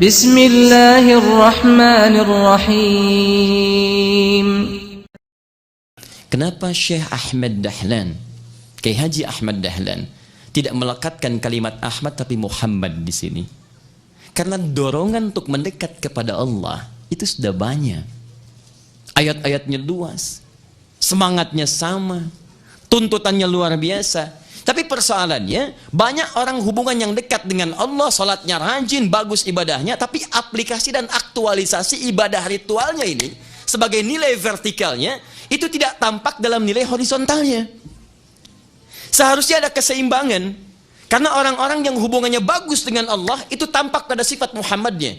Bismillahirrahmanirrahim. Kenapa Syekh Ahmad Dahlan, Kiai Haji Ahmad Dahlan, tidak melekatkan kalimat Ahmad tapi Muhammad di sini? Karena dorongan untuk mendekat kepada Allah itu sudah banyak. Ayat-ayatnya luas, semangatnya sama, tuntutannya luar biasa. Tapi persoalannya, banyak orang hubungan yang dekat dengan Allah, salatnya rajin, bagus ibadahnya, tapi aplikasi dan aktualisasi ibadah ritualnya ini sebagai nilai vertikalnya itu tidak tampak dalam nilai horizontalnya. Seharusnya ada keseimbangan, karena orang-orang yang hubungannya bagus dengan Allah itu tampak pada sifat Muhammadnya.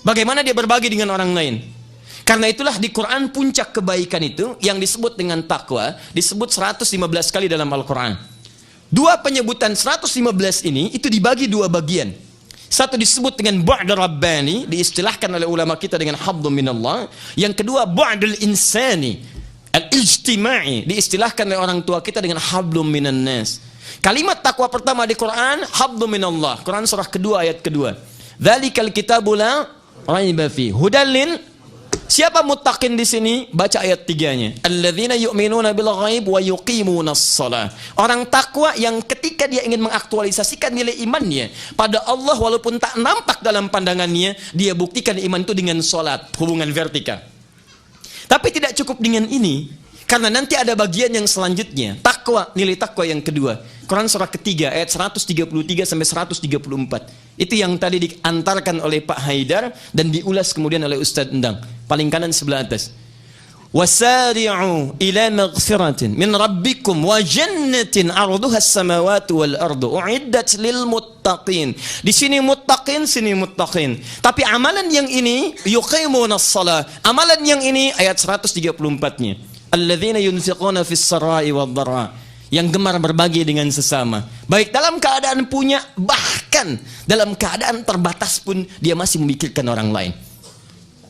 Bagaimana dia berbagi dengan orang lain? Karena itulah di Quran puncak kebaikan itu yang disebut dengan takwa disebut 115 kali dalam Al-Quran. Dua penyebutan 115 ini itu dibagi dua bagian. Satu disebut dengan bu'd rabbani, diistilahkan oleh ulama kita dengan habdun minallah. Yang kedua bu'dul insani, al-ijtima'i, diistilahkan oleh orang tua kita dengan hablum minan nas. Kalimat takwa pertama di Quran habdun minallah. Quran surah kedua ayat kedua. Dzalikal kitabu la raiba fi hudal lil. Siapa muttaqin di sini? Baca ayat 3-nya. Alladzina yu'minuna bil ghaib wa yuqimunas shalah. Orang takwa yang ketika dia ingin mengaktualisasikan nilai imannya pada Allah walaupun tak nampak dalam pandangannya, dia buktikan iman itu dengan salat, hubungan vertikal. Tapi tidak cukup dengan ini, karena nanti ada bagian yang selanjutnya, takwa, nilai takwa yang kedua. Quran surah ketiga ayat 133 sampai 134. Itu yang tadi diantarkan oleh Pak Haidar dan diulas kemudian oleh Ustadz Endang. Paling kanan sebelah atas. Wasari'u ila maghfiratin min rabbikum wa jannatin 'arduha as-samawati wal ardu u'iddat lil muttaqin. Di sini muttaqin, sini muttaqin. Tapi amalan yang ini yuqimunas shalah. Amalan yang ini ayat 134-nya. Alladzina yunfiquna fis sarai wad dharra. Yang gemar berbagi dengan sesama, baik dalam keadaan punya, bahkan dalam keadaan terbatas pun dia masih memikirkan orang lain.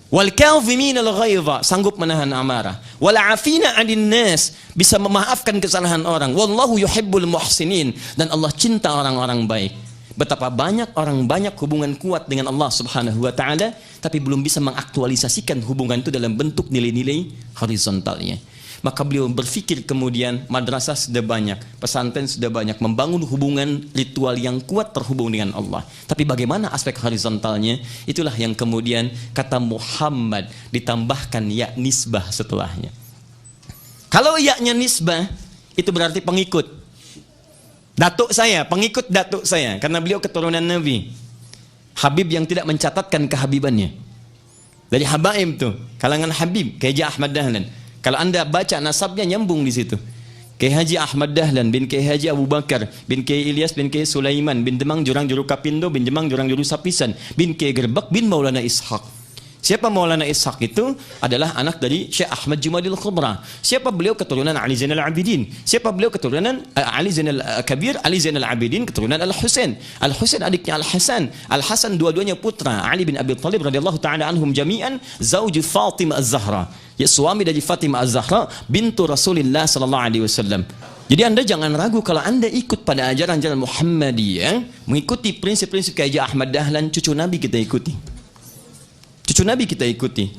Wal kadhimina al ghaidha, sanggup menahan amarah. Wal afina 'anil nas, bisa memaafkan kesalahan orang. Wallahu yuhibbul muhsinin, dan Allah cinta orang-orang baik. Betapa banyak orang banyak hubungan kuat dengan Allah Subhanahu wa taala, tapi belum bisa mengaktualisasikan hubungan itu dalam bentuk nilai-nilai horizontalnya. Maka beliau berpikir kemudian madrasah sudah banyak, pesantren sudah banyak, membangun hubungan ritual yang kuat terhubung dengan Allah. Tapi bagaimana aspek horizontalnya? Itulah yang kemudian kata Muhammad ditambahkan ya nisbah setelahnya. Kalau ya-nya nisbah, itu berarti pengikut. Datuk saya, pengikut datuk saya, karena beliau keturunan Nabi. Habib yang tidak mencatatkan kehabibannya. Dari habaib tuh, kalangan Habib, Kiai Haji Ahmad Dahlan. Kalau anda baca nasabnya nyambung di situ. Kiai Haji Ahmad Dahlan bin Kiai Haji Abu Bakar bin Kiai Ilyas bin Kiai Sulaiman bin Demang Jurang Juru Kapindo bin Demang Jurang Juru Sapisan bin Kiai Gerbek bin Maulana Ishaq. Siapa Maulana Ishaq itu? Adalah anak dari Syekh Ahmad Jumadil Kubra. Siapa beliau? Keturunan Ali Zainal Abidin. Siapa beliau? Keturunan Ali Zainal Kabir, Ali Zainal Abidin, keturunan Al-Husain. Al-Husain adiknya Al-Hasan. Al-Hasan dua-duanya putra Ali bin Abi Thalib radhiyallahu taala anhum jami'an, zauj Fatimah Az-Zahra. Ya, suami dari Fatimah Az-Zahra bintu Rasulullah sallallahu alaihi wasallam. Jadi anda jangan ragu kalau anda ikut pada ajaran-ajaran Muhammadiyah, mengikuti prinsip-prinsip Kiai Ahmad Dahlan, cucu Nabi kita ikuti. Cucu Nabi kita ikuti.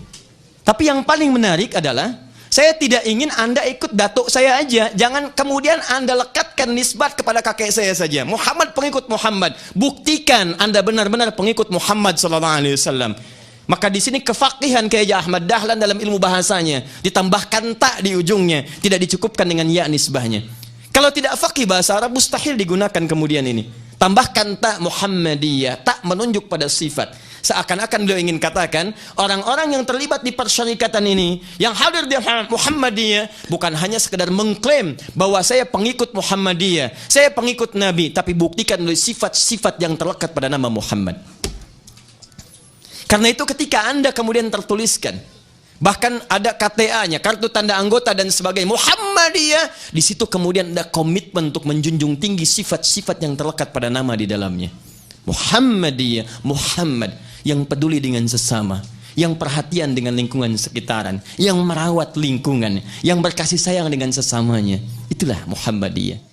Tapi yang paling menarik adalah, saya tidak ingin anda ikut datuk saya aja. Jangan kemudian anda lekatkan nisbat kepada kakek saya saja. Muhammad pengikut Muhammad. Buktikan anda benar-benar pengikut Muhammad sallallahu alaihi wasallam. Maka di sini kefaqihan Kiai Ahmad Dahlan dalam ilmu bahasanya ditambahkan tak di ujungnya, tidak dicukupkan dengan ya nisbahnya. Kalau tidak faqih bahasa Arab mustahil digunakan kemudian ini. Tambahkan tak Muhammadiyah, tak menunjuk pada sifat. Seakan-akan beliau ingin katakan, orang-orang yang terlibat di persyarikatan ini, yang hadir di Muhammadiyah, bukan hanya sekedar mengklaim bahwa saya pengikut Muhammadiyah, saya pengikut Nabi, tapi buktikan oleh sifat-sifat yang terlekat pada nama Muhammad. Karena itu ketika anda kemudian tertuliskan, bahkan ada KTA-nya, kartu tanda anggota dan sebagainya, Muhammadiyah, di situ kemudian ada komitmen untuk menjunjung tinggi sifat-sifat yang terlekat pada nama di dalamnya. Muhammadiyah, Muhammad yang peduli dengan sesama, yang perhatian dengan lingkungan sekitaran, yang merawat lingkungan, yang berkasih sayang dengan sesamanya. Itulah Muhammadiyah.